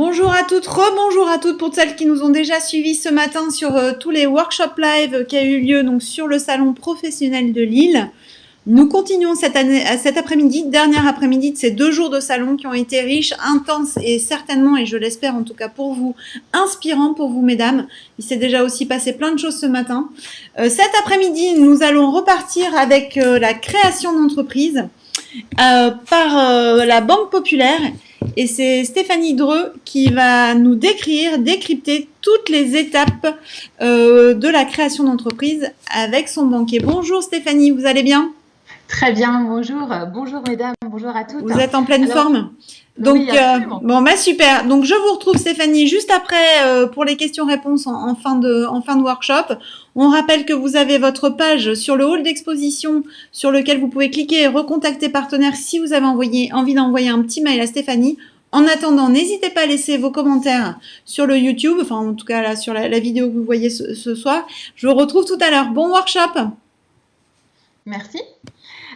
Bonjour à toutes, rebonjour à toutes pour celles qui nous ont déjà suivis ce matin sur tous les workshops live qui a eu lieu donc sur le salon professionnel de Lille. Nous continuons cet après-midi, dernier après-midi de ces 2 jours de salon qui ont été riches, intenses et certainement, et je l'espère en tout cas pour vous, inspirants pour vous mesdames. Il s'est déjà aussi passé plein de choses ce matin. Cet après-midi, nous allons repartir avec la création d'entreprise par la Banque Populaire. Et c'est Stéphanie Dreux qui va nous décrypter toutes les étapes de la création d'entreprise avec son banquier. Bonjour Stéphanie, vous allez bien? Très bien, bonjour. Bonjour mesdames, bonjour à toutes. Vous êtes en pleine forme? Donc, oui, absolument. bon, bah super. Donc, je vous retrouve Stéphanie juste après pour les questions-réponses en fin de workshop. On rappelle que vous avez votre page sur le hall d'exposition sur lequel vous pouvez cliquer et recontacter partenaire si vous avez envie d'envoyer un petit mail à Stéphanie. En attendant, n'hésitez pas à laisser vos commentaires sur le YouTube, enfin en tout cas là sur la vidéo que vous voyez ce soir. Je vous retrouve tout à l'heure. Bon workshop. Merci.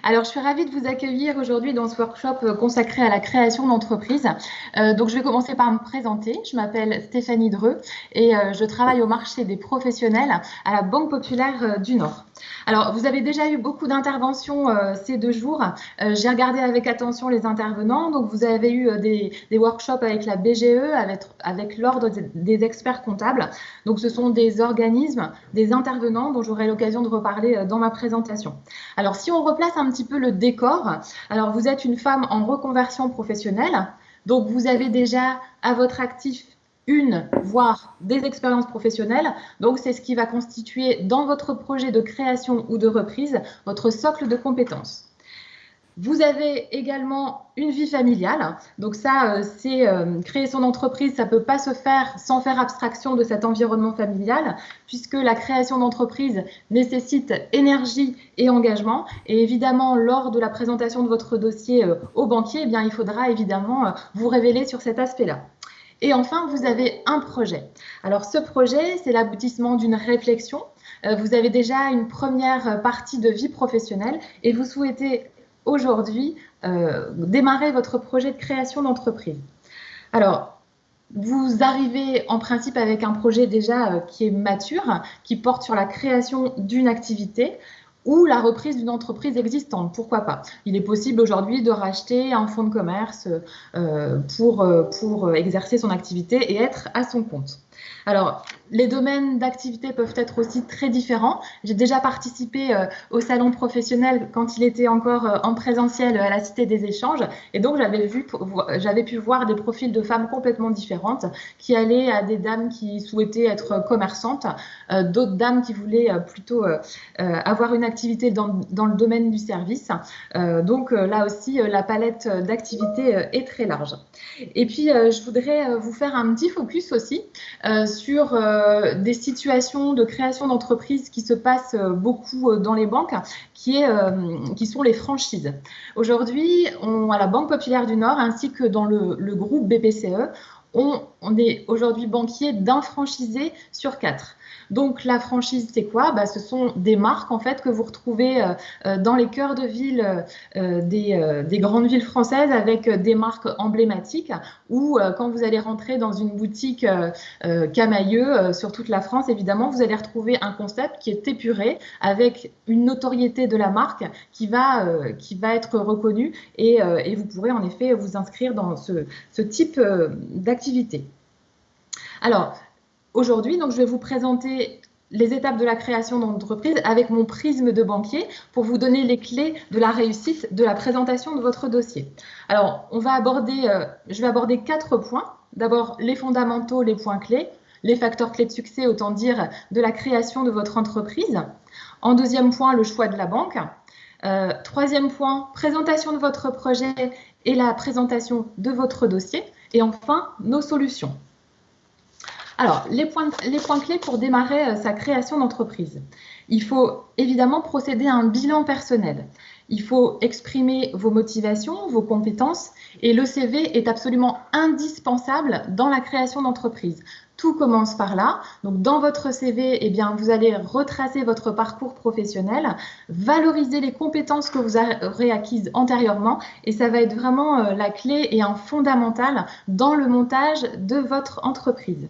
Alors, je suis ravie de vous accueillir aujourd'hui dans ce workshop consacré à la création d'entreprise. Donc, je vais commencer par me présenter. Je m'appelle Stéphanie Dreux et je travaille au marché des professionnels à la Banque Populaire du Nord. Alors, vous avez déjà eu beaucoup d'interventions ces 2 jours. J'ai regardé avec attention les intervenants. Donc, vous avez eu des workshops avec la BGE, avec l'Ordre des experts comptables. Donc, ce sont des organismes, des intervenants dont j'aurai l'occasion de reparler dans ma présentation. Alors, si on replace un petit peu le décor, alors vous êtes une femme en reconversion professionnelle. Donc, vous avez déjà à votre actif voire des expériences professionnelles. Donc, c'est ce qui va constituer dans votre projet de création ou de reprise votre socle de compétences. Vous avez également une vie familiale. Donc ça, c'est créer son entreprise, ça ne peut pas se faire sans faire abstraction de cet environnement familial, puisque la création d'entreprise nécessite énergie et engagement. Et évidemment, lors de la présentation de votre dossier au banquier, eh bien, il faudra évidemment vous révéler sur cet aspect-là. Et enfin, vous avez un projet. Alors, ce projet, c'est l'aboutissement d'une réflexion. Vous avez déjà une première partie de vie professionnelle et vous souhaitez aujourd'hui démarrer votre projet de création d'entreprise. Alors, vous arrivez en principe avec un projet déjà qui est mature, qui porte sur la création d'une activité ou la reprise d'une entreprise existante, pourquoi pas. Il est possible aujourd'hui de racheter un fonds de commerce pour exercer son activité et être à son compte. Alors, les domaines d'activité peuvent être aussi très différents. J'ai déjà participé au salon professionnel quand il était encore en présentiel à la Cité des Échanges. Et donc, j'avais pu voir des profils de femmes complètement différentes qui allaient à des dames qui souhaitaient être commerçantes, d'autres dames qui voulaient plutôt avoir une activité dans le domaine du service. Donc, là aussi, la palette d'activités est très large. Et puis, je voudrais vous faire un petit focus aussi sur des situations de création d'entreprise qui se passent beaucoup dans les banques, qui sont les franchises. Aujourd'hui, à la Banque Populaire du Nord, ainsi que dans le groupe BPCE, on est aujourd'hui banquier d'un franchisé sur 4. Donc, la franchise, c'est quoi? Ce sont des marques en fait que vous retrouvez dans les cœurs de ville des grandes villes françaises avec des marques emblématiques ou quand vous allez rentrer dans une boutique Camaïeu sur toute la France, évidemment, vous allez retrouver un concept qui est épuré avec une notoriété de la marque qui va être reconnue et vous pourrez en effet vous inscrire dans ce type d'activité. Alors, aujourd'hui, donc, je vais vous présenter les étapes de la création d'entreprise avec mon prisme de banquier pour vous donner les clés de la réussite de la présentation de votre dossier. Alors, je vais aborder 4 points. D'abord, les fondamentaux, les points clés, les facteurs clés de succès, autant dire, de la création de votre entreprise. En deuxième point, le choix de la banque. Troisième point, présentation de votre projet et la présentation de votre dossier. Et enfin, nos solutions. Alors, les points clés pour démarrer sa création d'entreprise. Il faut évidemment procéder à un bilan personnel. Il faut exprimer vos motivations, vos compétences et le CV est absolument indispensable dans la création d'entreprise. Tout commence par là. Donc, dans votre CV, eh bien, vous allez retracer votre parcours professionnel, valoriser les compétences que vous aurez acquises antérieurement, et ça va être vraiment la clé et un fondamental dans le montage de votre entreprise.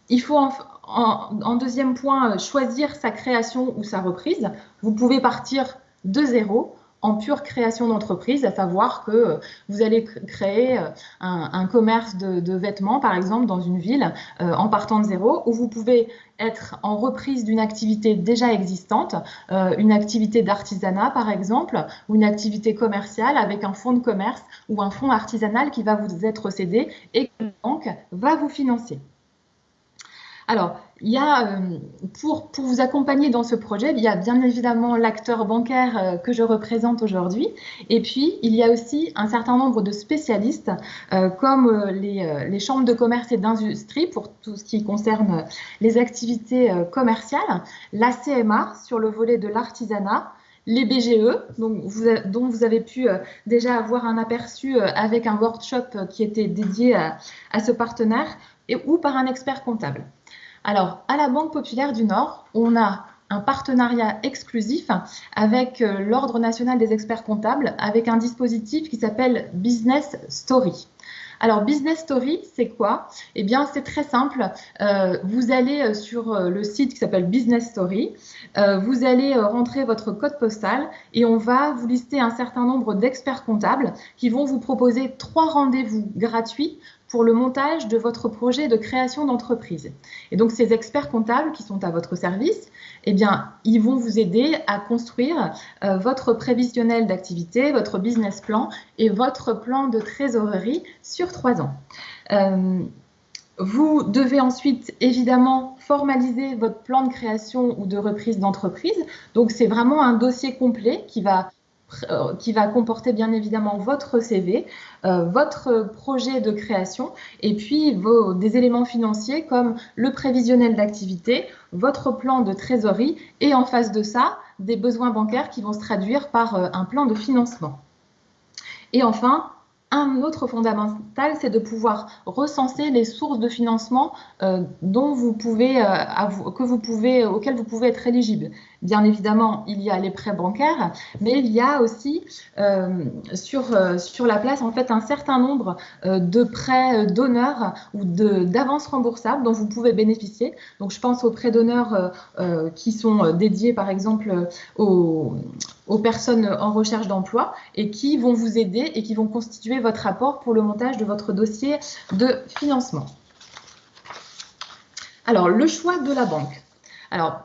Il faut en deuxième point choisir sa création ou sa reprise. Vous pouvez partir de zéro en pure création d'entreprise, à savoir que vous allez créer un commerce de vêtements, par exemple, dans une ville, en partant de zéro, ou vous pouvez être en reprise d'une activité déjà existante, une activité d'artisanat, par exemple, ou une activité commerciale avec un fonds de commerce ou un fonds artisanal qui va vous être cédé et que la banque va vous financer. Alors, il y a, pour vous accompagner dans ce projet, il y a bien évidemment l'acteur bancaire que je représente aujourd'hui. Et puis, il y a aussi un certain nombre de spécialistes comme les chambres de commerce et d'industrie pour tout ce qui concerne les activités commerciales, la CMA sur le volet de l'artisanat, les BGE, dont vous avez pu déjà avoir un aperçu avec un workshop qui était dédié à ce partenaire, ou par un expert comptable. Alors, à la Banque Populaire du Nord, on a un partenariat exclusif avec l'Ordre national des experts comptables, avec un dispositif qui s'appelle Business Story. Alors, Business Story, c'est quoi? Eh bien, c'est très simple. Vous allez sur le site qui s'appelle Business Story, vous allez rentrer votre code postal et on va vous lister un certain nombre d'experts comptables qui vont vous proposer 3 rendez-vous gratuits pour le montage de votre projet de création d'entreprise. Et donc, ces experts comptables qui sont à votre service, eh bien, ils vont vous aider à construire votre prévisionnel d'activité, votre business plan et votre plan de trésorerie sur 3 ans. Vous devez ensuite, évidemment, formaliser votre plan de création ou de reprise d'entreprise. Donc, c'est vraiment un dossier complet qui va comporter bien évidemment votre CV, votre projet de création et puis des éléments financiers comme le prévisionnel d'activité, votre plan de trésorerie et en face de ça, des besoins bancaires qui vont se traduire par un plan de financement. Et enfin, un autre fondamental, c'est de pouvoir recenser les sources de financement auxquelles vous pouvez être éligible. Bien évidemment, il y a les prêts bancaires, mais il y a aussi sur la place en fait un certain nombre de prêts d'honneur ou d'avances remboursables dont vous pouvez bénéficier. Donc, je pense aux prêts d'honneur qui sont dédiés, par exemple, aux personnes en recherche d'emploi et qui vont vous aider et qui vont constituer votre apport pour le montage de votre dossier de financement. Alors, le choix de la banque. Alors,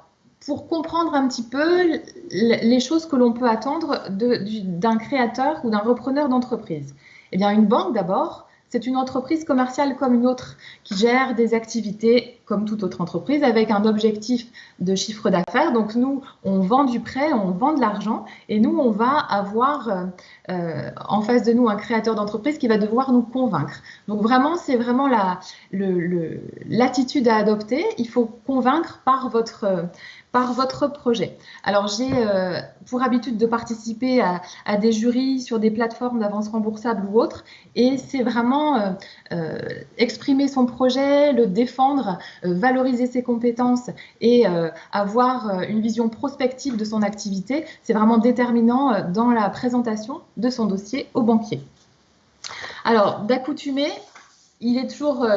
pour comprendre un petit peu les choses que l'on peut attendre d'un créateur ou d'un repreneur d'entreprise. Eh bien, une banque d'abord, c'est une entreprise commerciale comme une autre qui gère des activités comme toute autre entreprise avec un objectif de chiffre d'affaires. Donc nous, on vend du prêt, on vend de l'argent et nous, on va avoir en face de nous un créateur d'entreprise qui va devoir nous convaincre. Donc vraiment, c'est vraiment l'attitude à adopter. Il faut convaincre par votre projet. Alors, j'ai pour habitude de participer à des jurys sur des plateformes d'avance remboursable ou autres, et c'est vraiment exprimer son projet, le défendre, valoriser ses compétences et avoir une vision prospective de son activité. C'est vraiment déterminant dans la présentation de son dossier au banquier. Alors, d'accoutumée, il est toujours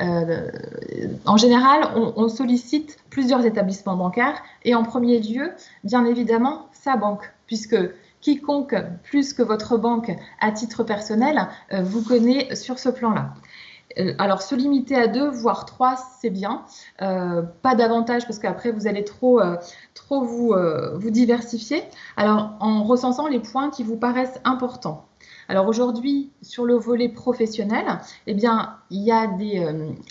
en général, on sollicite plusieurs établissements bancaires et en premier lieu, bien évidemment, sa banque, puisque quiconque, plus que votre banque à titre personnel, vous connaît sur ce plan-là. Alors, se limiter à 2, voire 3, c'est bien. Pas davantage parce qu'après, vous allez trop vous diversifier. Alors, en recensant les points qui vous paraissent importants. Alors aujourd'hui, sur le volet professionnel, eh bien, il y a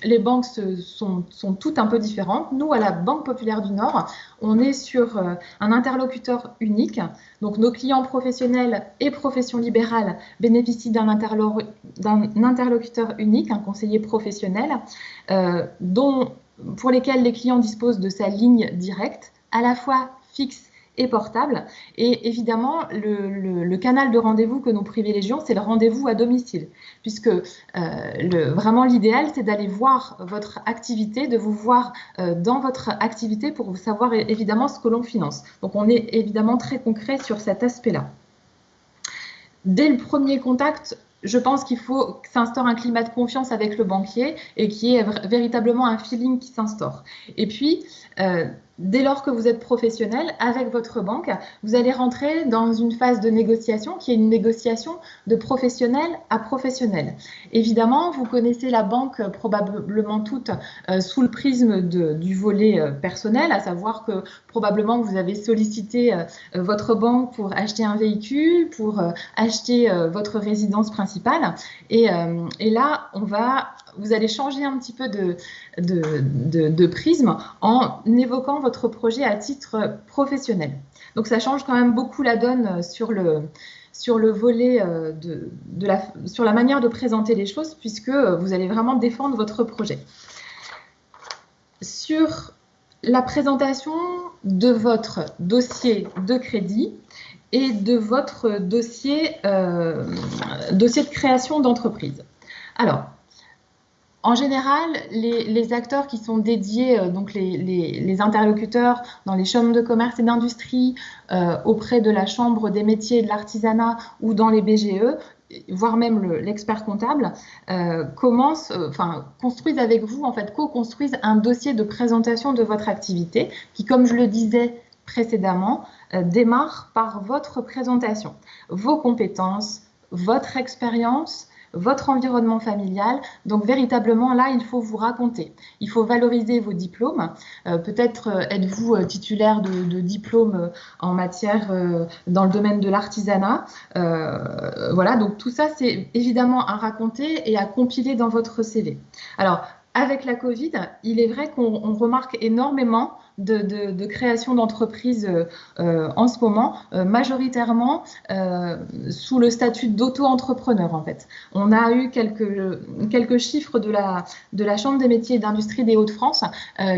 les banques sont toutes un peu différentes. Nous, à la Banque Populaire du Nord, on est sur un interlocuteur unique. Donc, nos clients professionnels et professions libérales bénéficient d'un interlocuteur unique, un conseiller professionnel, pour lesquels les clients disposent de sa ligne directe, à la fois fixe et portable. Et évidemment, le canal de rendez-vous que nous privilégions, c'est le rendez-vous à domicile, puisque vraiment l'idéal, c'est d'aller voir votre activité, de vous voir dans votre activité pour savoir évidemment ce que l'on finance. Donc on est évidemment très concret sur cet aspect-là. Dès le premier contact, je pense qu'il faut que s'instaure un climat de confiance avec le banquier et qu'il y ait véritablement un feeling qui s'instaure. Et puis, dès lors que vous êtes professionnel avec votre banque, vous allez rentrer dans une phase de négociation qui est une négociation de professionnel à professionnel. Évidemment, vous connaissez la banque probablement toutes sous le prisme du volet personnel, à savoir que probablement vous avez sollicité votre banque pour acheter un véhicule, pour acheter votre résidence principale. Et là, vous allez changer un petit peu de prisme en évoquant votre projet à titre professionnel. Donc ça change quand même beaucoup la donne sur le volet sur la manière de présenter les choses, puisque vous allez vraiment défendre votre projet. Sur la présentation de votre dossier de crédit et de votre dossier de création d'entreprise. Alors, en général, les acteurs qui sont dédiés, donc les interlocuteurs dans les chambres de commerce et d'industrie, auprès de la chambre des métiers et de l'artisanat ou dans les BGE, voire même l'expert comptable, construisent avec vous, en fait, co-construisent un dossier de présentation de votre activité qui, comme je le disais précédemment, démarre par votre présentation, vos compétences, votre expérience, votre environnement familial. Donc véritablement là, il faut vous raconter. Il faut valoriser vos diplômes. Peut-être êtes-vous titulaire de diplômes en matière dans le domaine de l'artisanat. Voilà, donc tout ça, c'est évidemment à raconter et à compiler dans votre CV. Alors, avec la Covid, il est vrai qu'on remarque énormément de création d'entreprises en ce moment, majoritairement sous le statut d'auto-entrepreneur en fait. On a eu quelques chiffres de la Chambre des métiers et d'industrie des Hauts-de-France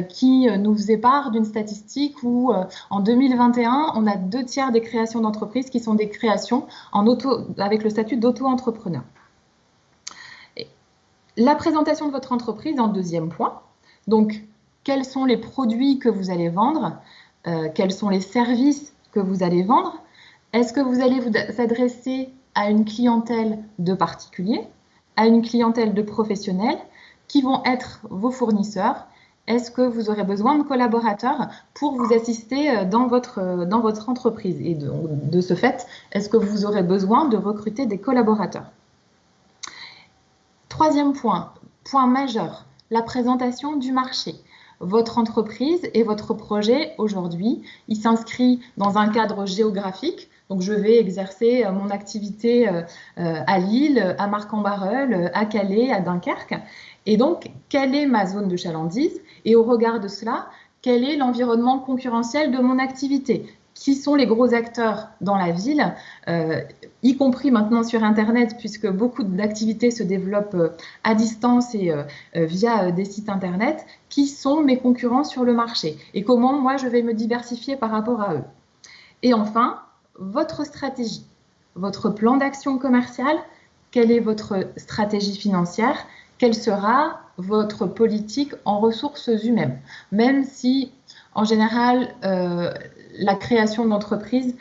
qui nous faisaient part d'une statistique où en 2021, on a 2/3 des créations d'entreprises qui sont des créations avec le statut d'auto-entrepreneur. La présentation de votre entreprise en deuxième point. Donc, quels sont les produits que vous allez vendre? Quels sont les services que vous allez vendre? Est-ce que vous allez vous adresser à une clientèle de particuliers, à une clientèle de professionnels? Qui vont être vos fournisseurs? Est-ce que vous aurez besoin de collaborateurs pour vous assister dans votre entreprise? Et de ce fait, est-ce que vous aurez besoin de recruter des collaborateurs? Troisième point majeur, la présentation du marché. Votre entreprise et votre projet aujourd'hui, il s'inscrit dans un cadre géographique. Donc, je vais exercer mon activité à Lille, à Marcq-en-Barœul, à Calais, à Dunkerque. Et donc, quelle est ma zone de chalandise? Et au regard de cela, quel est l'environnement concurrentiel de mon activité? Qui sont les gros acteurs dans la ville, y compris maintenant sur Internet, puisque beaucoup d'activités se développent à distance et via des sites Internet. Qui sont mes concurrents sur le marché et comment moi je vais me diversifier par rapport à eux? Et enfin, votre stratégie, votre plan d'action commercial, quelle est votre stratégie financière? Quelle sera votre politique en ressources humaines? Même si, en général, la création d'entreprise,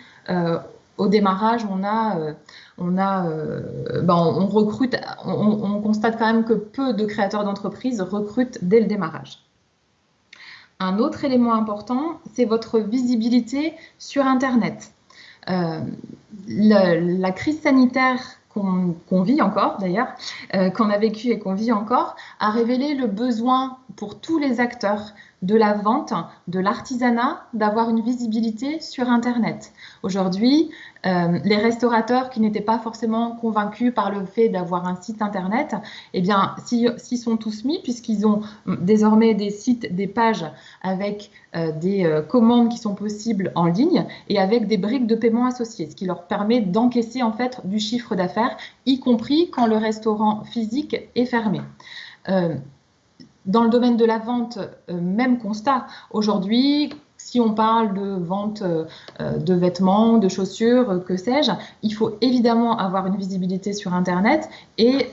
au démarrage, on recrute, on constate quand même que peu de créateurs d'entreprises recrutent dès le démarrage. Un autre élément important, c'est votre visibilité sur Internet. La crise sanitaire qu'on vit encore d'ailleurs, qu'on a vécu et qu'on vit encore, a révélé le besoin pour tous les acteurs de la vente, de l'artisanat, d'avoir une visibilité sur Internet. Aujourd'hui, les restaurateurs qui n'étaient pas forcément convaincus par le fait d'avoir un site Internet, eh bien, s'y sont tous mis, puisqu'ils ont désormais des sites, des pages avec des commandes qui sont possibles en ligne et avec des briques de paiement associées, ce qui leur permet d'encaisser en fait du chiffre d'affaires, y compris quand le restaurant physique est fermé. Dans le domaine de la vente, même constat. Aujourd'hui, Si on parle de vente de vêtements, de chaussures, que sais-je, il faut évidemment avoir une visibilité sur Internet et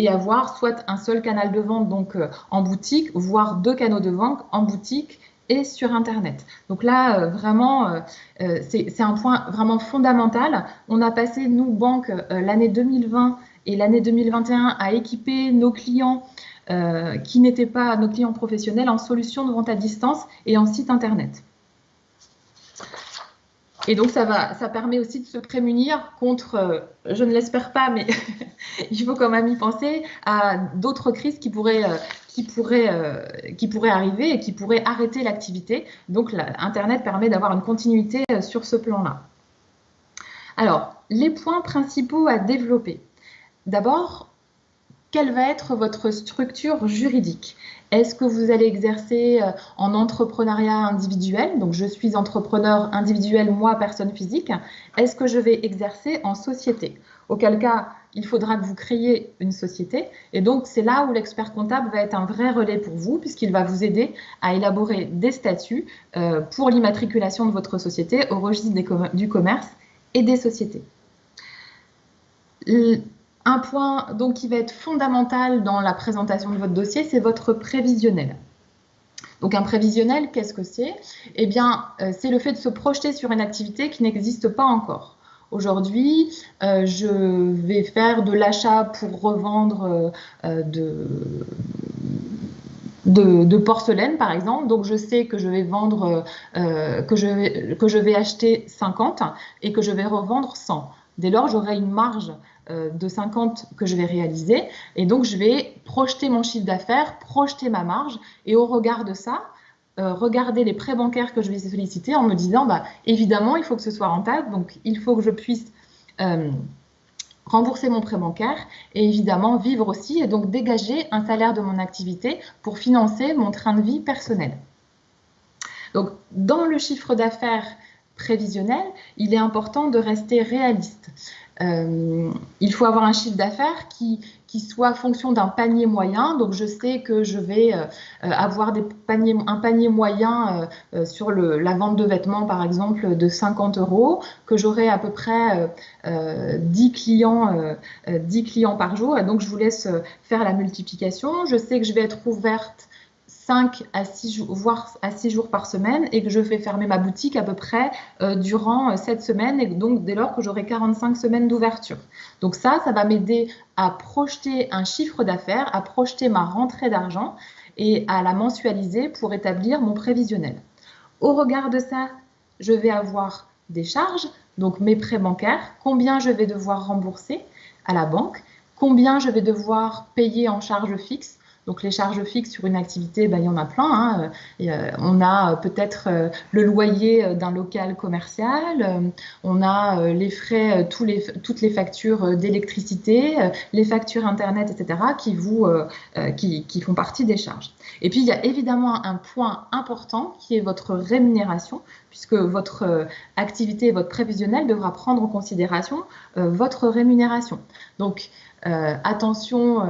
avoir soit un seul canal de vente donc en boutique, voire 2 canaux de vente en boutique et sur Internet. Donc là, vraiment, c'est un point vraiment fondamental. On a passé, nous, banques, l'année 2020 et l'année 2021 à équiper nos clients qui n'étaient pas nos clients professionnels en solutions de vente à distance et en site Internet. Et donc, ça permet aussi de se prémunir contre, je ne l'espère pas, mais il faut quand même y penser, à d'autres crises qui pourraient arriver et qui pourraient arrêter l'activité. Donc, Internet permet d'avoir une continuité sur ce plan-là. Alors, les points principaux à développer. D'abord, quelle va être votre structure juridique? Est-ce que vous allez exercer en entrepreneuriat individuel? Donc, je suis entrepreneur individuel, moi, personne physique. Est-ce que je vais exercer en société? Auquel cas, il faudra que vous créiez une société. Et donc, c'est là où l'expert comptable va être un vrai relais pour vous, puisqu'il va vous aider à élaborer des statuts pour l'immatriculation de votre société au registre du commerce et des sociétés. Un point donc, qui va être fondamental dans la présentation de votre dossier, c'est votre prévisionnel. Donc un prévisionnel, qu'est-ce que c'est? Eh bien, c'est le fait de se projeter sur une activité qui n'existe pas encore. Aujourd'hui, je vais faire de l'achat pour revendre de porcelaine, par exemple. Donc, je sais que je vais vendre, que je vais acheter 50 et que je vais revendre 100. Dès lors, j'aurai une marge de 50 que je vais réaliser. Et donc, je vais projeter mon chiffre d'affaires, projeter ma marge. Et au regard de ça, regarder les prêts bancaires que je vais solliciter en me disant, évidemment, il faut que ce soit rentable. Donc, il faut que je puisse rembourser mon prêt bancaire et évidemment vivre aussi et donc dégager un salaire de mon activité pour financer mon train de vie personnel. Donc, dans le chiffre d'affaires prévisionnel, il est important de rester réaliste. Il faut avoir un chiffre d'affaires qui soit fonction d'un panier moyen. Donc, je sais que je vais avoir un panier moyen sur la vente de vêtements, par exemple, de 50 €, que j'aurai à peu près 10 clients par jour. Et donc, je vous laisse faire la multiplication. Je sais que je vais être ouverte 5 à 6 jours, voire à 6 jours par semaine et que je fais fermer ma boutique à peu près durant 7 semaines et donc dès lors que j'aurai 45 semaines d'ouverture. Donc ça va m'aider à projeter un chiffre d'affaires, à projeter ma rentrée d'argent et à la mensualiser pour établir mon prévisionnel. Au regard de ça, je vais avoir des charges, donc mes prêts bancaires, combien je vais devoir rembourser à la banque, combien je vais devoir payer en charges fixes. Donc, les charges fixes sur une activité, il y en a plein. On a peut-être le loyer d'un local commercial, on a les frais, toutes les factures d'électricité, les factures Internet, etc., qui font partie des charges. Et puis, il y a évidemment un point important qui est votre rémunération, puisque votre activité et votre prévisionnel devra prendre en considération votre rémunération. Donc, attention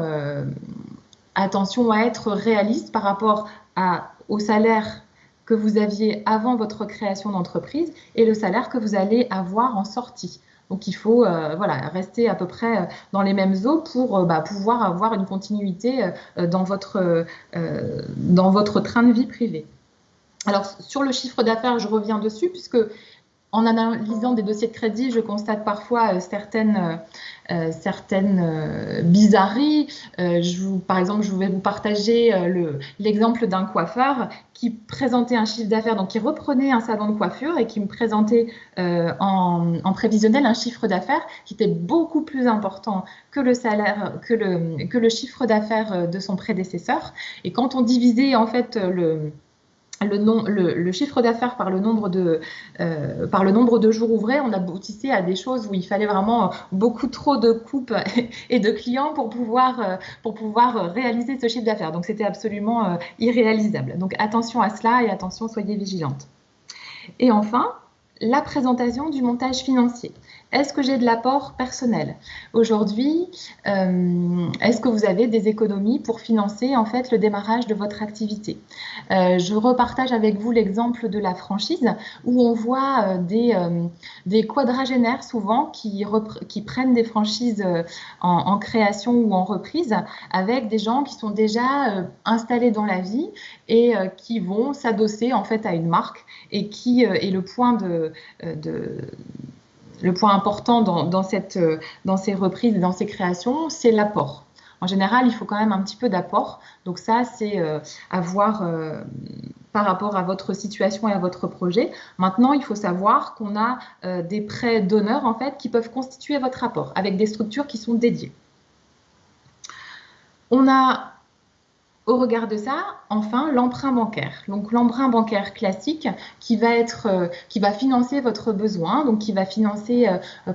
à être réaliste par rapport au salaire que vous aviez avant votre création d'entreprise et le salaire que vous allez avoir en sortie. Donc, il faut rester à peu près dans les mêmes eaux pour pouvoir avoir une continuité dans votre train de vie privé. Alors, sur le chiffre d'affaires, je reviens dessus puisque en analysant des dossiers de crédit, je constate parfois certaines bizarreries. Par exemple, je vais vous partager l'exemple d'un coiffeur qui présentait un chiffre d'affaires, donc qui reprenait un salon de coiffure et qui me présentait en prévisionnel un chiffre d'affaires qui était beaucoup plus important que le salaire, que le chiffre d'affaires de son prédécesseur. Et quand on divisait en fait le chiffre d'affaires par le nombre de jours ouvrés, on aboutissait à des choses où il fallait vraiment beaucoup trop de coupes et de clients pour pouvoir réaliser ce chiffre d'affaires. Donc, c'était absolument irréalisable. Donc, attention à cela et attention, soyez vigilantes. Et enfin, la présentation du montage financier. Est-ce que j'ai de l'apport personnel? Aujourd'hui, est-ce que vous avez des économies pour financer en fait le démarrage de votre activité? Je repartage avec vous l'exemple de la franchise où on voit des quadragénaires souvent qui prennent des franchises en création ou en reprise avec des gens qui sont déjà installés dans la vie et qui vont s'adosser en fait à une marque et qui est le point le point important dans ces reprises et dans ces créations, c'est l'apport. En général, il faut quand même un petit peu d'apport. Donc ça, c'est à voir par rapport à votre situation et à votre projet. Maintenant, il faut savoir qu'on a des prêts d'honneur en fait qui peuvent constituer votre apport avec des structures qui sont dédiées. On a au regard de ça, enfin, l'emprunt bancaire. Donc, l'emprunt bancaire classique qui va financer votre besoin, donc qui va financer,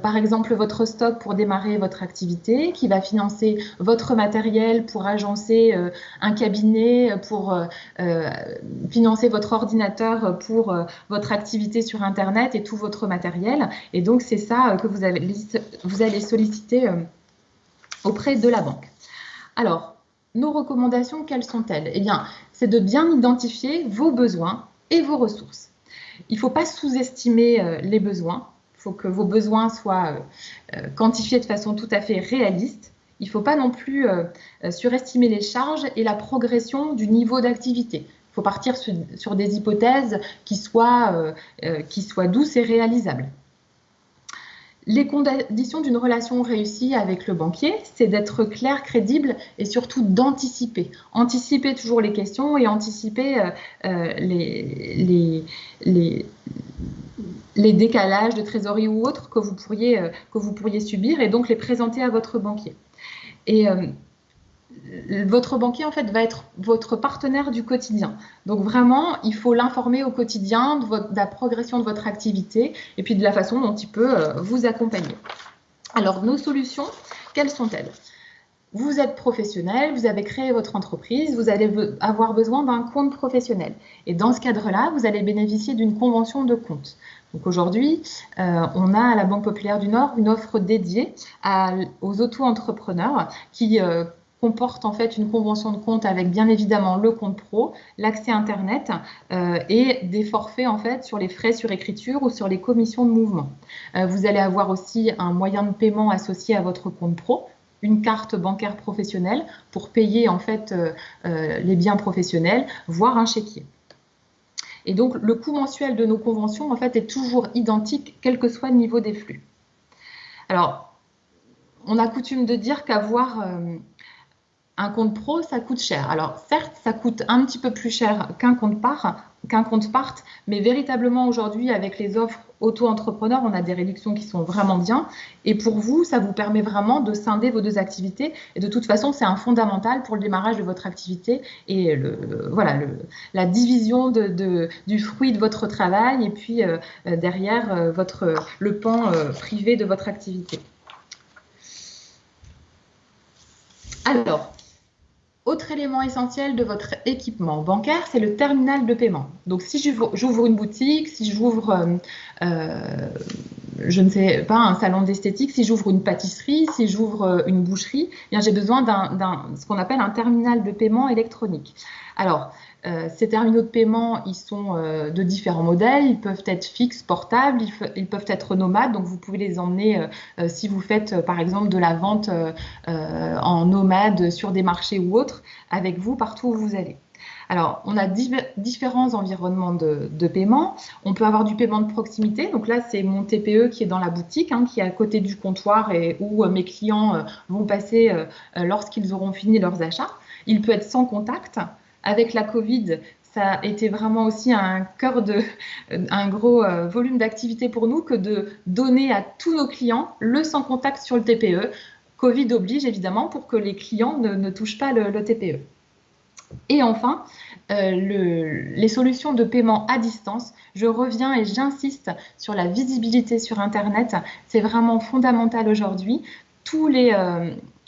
par exemple, votre stock pour démarrer votre activité, qui va financer votre matériel pour agencer un cabinet, pour financer votre ordinateur pour votre activité sur Internet et tout votre matériel. Et donc, c'est ça que vous allez solliciter auprès de la banque. Alors, nos recommandations, quelles sont-elles? Eh bien, c'est de bien identifier vos besoins et vos ressources. Il ne faut pas sous-estimer les besoins. Il faut que vos besoins soient quantifiés de façon tout à fait réaliste. Il ne faut pas non plus surestimer les charges et la progression du niveau d'activité. Il faut partir sur des hypothèses qui soient douces et réalisables. Les conditions d'une relation réussie avec le banquier, c'est d'être clair, crédible et surtout d'anticiper. Anticiper toujours les questions et anticiper les décalages de trésorerie ou autres que vous pourriez subir et donc les présenter à votre banquier. Et votre banquier en fait va être votre partenaire du quotidien. Donc vraiment, il faut l'informer au quotidien de la progression de votre activité et puis de la façon dont il peut vous accompagner. Alors nos solutions, quelles sont-elles? Vous êtes professionnel, vous avez créé votre entreprise, vous allez avoir besoin d'un compte professionnel. Et dans ce cadre-là, vous allez bénéficier d'une convention de compte. Donc aujourd'hui, on a à la Banque Populaire du Nord une offre dédiée aux auto-entrepreneurs qui comporte en fait une convention de compte avec bien évidemment le compte pro, l'accès Internet et des forfaits en fait sur les frais sur écriture ou sur les commissions de mouvement. Vous allez avoir aussi un moyen de paiement associé à votre compte pro, une carte bancaire professionnelle pour payer en fait les biens professionnels, voire un chéquier. Et donc le coût mensuel de nos conventions en fait est toujours identique quel que soit le niveau des flux. Alors, on a coutume de dire qu'avoir un compte pro, ça coûte cher. Alors certes, ça coûte un petit peu plus cher qu'un compte part, mais véritablement aujourd'hui, avec les offres auto-entrepreneurs, on a des réductions qui sont vraiment bien. Et pour vous, ça vous permet vraiment de scinder vos deux activités. Et de toute façon, c'est un fondamental pour le démarrage de votre activité et la division du fruit de votre travail et puis derrière le pan privé de votre activité. Alors, autre élément essentiel de votre équipement bancaire, c'est le terminal de paiement. Donc, si j'ouvre une boutique, si j'ouvre, je ne sais pas, un salon d'esthétique, si j'ouvre une pâtisserie, si j'ouvre une boucherie, eh bien, j'ai besoin ce qu'on appelle un terminal de paiement électronique. Alors, ces terminaux de paiement, ils sont de différents modèles. Ils peuvent être fixes, portables, ils peuvent être nomades. Donc, vous pouvez les emmener si vous faites, par exemple, de la vente en nomade sur des marchés ou autres, avec vous partout où vous allez. Alors, on a différents environnements de paiement. On peut avoir du paiement de proximité. Donc là, c'est mon TPE qui est dans la boutique, qui est à côté du comptoir et où mes clients vont passer lorsqu'ils auront fini leurs achats. Il peut être sans contact. Avec la Covid, ça a été vraiment aussi un gros volume d'activité pour nous que de donner à tous nos clients le sans contact sur le TPE. Covid oblige évidemment pour que les clients ne touchent pas le TPE. Et enfin, les solutions de paiement à distance, je reviens et j'insiste sur la visibilité sur Internet. C'est vraiment fondamental aujourd'hui. Tous les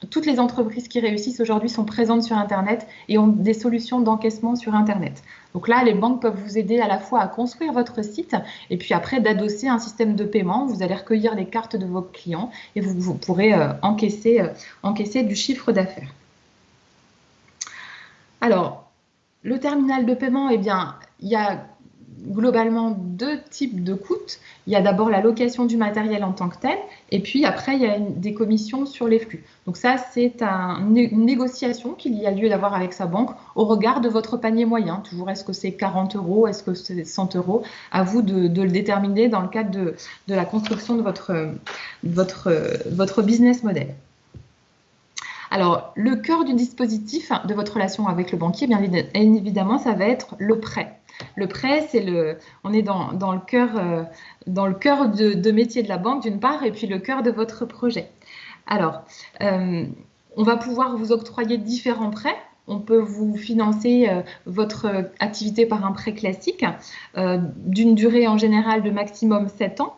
toutes les entreprises qui réussissent aujourd'hui sont présentes sur Internet et ont des solutions d'encaissement sur Internet. Donc là, les banques peuvent vous aider à la fois à construire votre site et puis après d'adosser un système de paiement. Vous allez recueillir les cartes de vos clients et vous pourrez encaisser du chiffre d'affaires. Alors, le terminal de paiement, eh bien, il y a globalement deux types de coûts. Il y a d'abord la location du matériel en tant que tel, et puis après, il y a des commissions sur les flux. Donc ça, c'est une négociation qu'il y a lieu d'avoir avec sa banque au regard de votre panier moyen. Toujours, est-ce que c'est 40 €, est-ce que c'est 100 €? À vous de le déterminer dans le cadre de la construction de votre business model. Alors, le cœur du dispositif de votre relation avec le banquier, bien évidemment, ça va être le prêt. Le prêt, on est dans le cœur de métier de la banque d'une part, et puis le cœur de votre projet. Alors, on va pouvoir vous octroyer différents prêts. On peut vous financer votre activité par un prêt classique d'une durée en général de maximum 7 ans.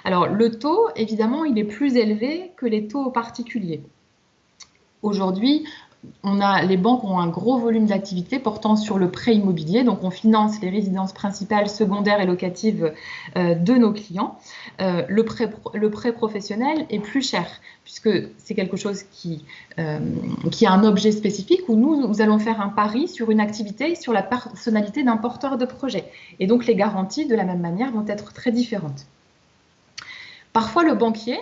Alors, le taux, évidemment, il est plus élevé que les taux particuliers. Aujourd'hui, les banques ont un gros volume d'activité portant sur le prêt immobilier, donc on finance les résidences principales, secondaires et locatives de nos clients. Le prêt professionnel est plus cher puisque c'est quelque chose qui a un objet spécifique où nous allons faire un pari sur une activité, sur la personnalité d'un porteur de projet. Et donc les garanties, de la même manière, vont être très différentes. Parfois, le banquier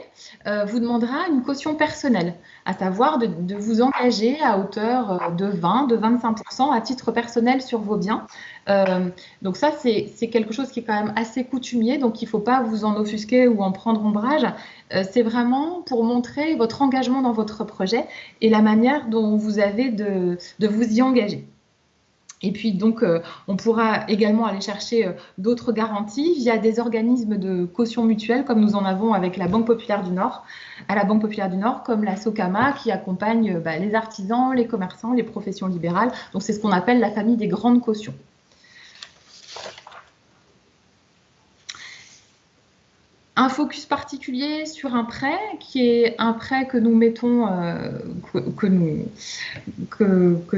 vous demandera une caution personnelle, à savoir de vous engager à hauteur de 20, de 25% à titre personnel sur vos biens. Donc ça, c'est quelque chose qui est quand même assez coutumier, donc il ne faut pas vous en offusquer ou en prendre ombrage. C'est vraiment pour montrer votre engagement dans votre projet et la manière dont vous avez de vous y engager. Et puis donc, on pourra également aller chercher d'autres garanties via des organismes de caution mutuelle, comme nous en avons avec la Banque Populaire du Nord, à la Banque Populaire du Nord, comme la Socama, qui accompagne les artisans, les commerçants, les professions libérales. Donc, c'est ce qu'on appelle la famille des grandes cautions. Un focus particulier sur un prêt qui est un prêt que nous mettons, que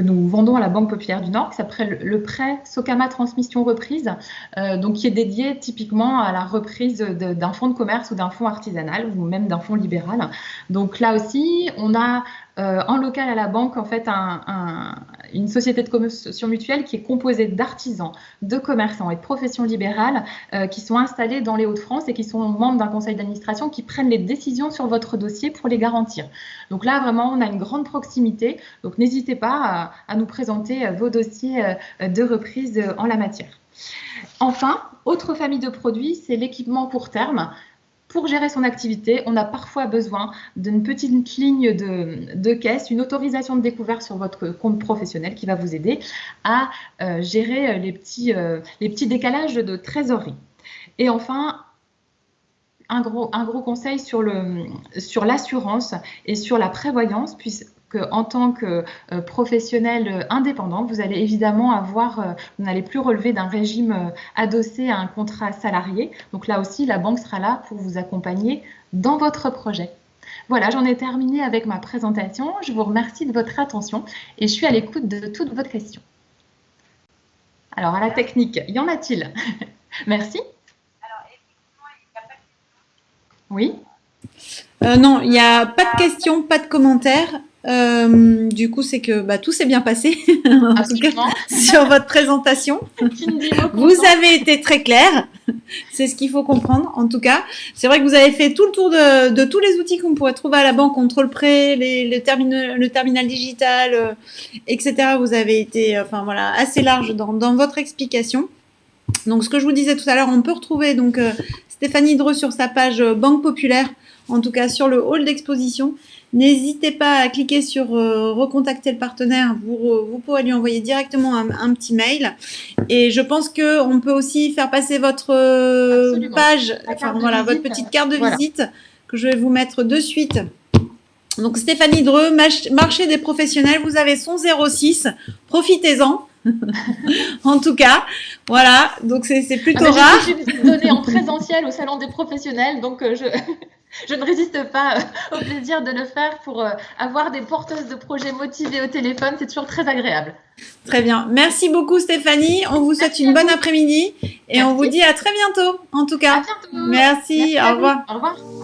nous vendons à la Banque Populaire du Nord, qui s'appelle le prêt Socama Transmission Reprise, donc qui est dédié typiquement à la reprise d'un fonds de commerce ou d'un fonds artisanal ou même d'un fonds libéral. Donc là aussi, on a en local à la banque, en fait, une société de caution mutuelle qui est composée d'artisans, de commerçants et de professions libérales qui sont installés dans les Hauts-de-France et qui sont membres d'un conseil d'administration qui prennent les décisions sur votre dossier pour les garantir. Donc là, vraiment, on a une grande proximité. Donc n'hésitez pas à nous présenter vos dossiers de reprise en la matière. Enfin, autre famille de produits, c'est l'équipement court terme. Pour gérer son activité, on a parfois besoin d'une petite ligne de caisse, une autorisation de découvert sur votre compte professionnel qui va vous aider à gérer les petits décalages de trésorerie. Et enfin, un gros conseil sur l'assurance et sur la prévoyance, puisque en tant que professionnel indépendant, vous allez évidemment vous n'allez plus relever d'un régime adossé à un contrat salarié. Donc là aussi, la banque sera là pour vous accompagner dans votre projet. Voilà, j'en ai terminé avec ma présentation. Je vous remercie de votre attention et je suis à l'écoute de toutes vos questions. Alors, à la technique, y en a-t-il? Merci. Alors, effectivement, il n'y a pas de... Oui. Non, il n'y a pas de questions, pas de commentaires. Du coup, c'est que tout s'est bien passé en tout cas, sur votre présentation. Vous avez été très clair. C'est ce qu'il faut comprendre. En tout cas, c'est vrai que vous avez fait tout le tour de tous les outils qu'on pourrait trouver à la banque, contrôle prêt, le terminal digital, etc. Vous avez été, assez large dans votre explication. Donc, ce que je vous disais tout à l'heure, on peut retrouver donc Stéphanie Dreux sur sa page Banque Populaire, en tout cas sur le hall d'exposition. N'hésitez pas à cliquer sur recontacter le partenaire. Vous pourrez lui envoyer directement un petit mail. Et je pense qu'on peut aussi faire passer votre page, votre petite carte de visite que je vais vous mettre de suite. Donc Stéphanie Dreux, marché des professionnels, vous avez son 06, profitez-en. En tout cas, voilà, donc c'est plutôt rare. Je vais vous donner en présentiel au salon des professionnels, donc Je ne résiste pas au plaisir de le faire pour avoir des porteuses de projets motivées au téléphone. C'est toujours très agréable. Très bien. Merci beaucoup Stéphanie. On vous souhaite Merci une à bonne vous. après-midi et on vous Merci. dit à très bientôt en tout À cas. bientôt. Merci, Merci au à vous. revoir. Au revoir.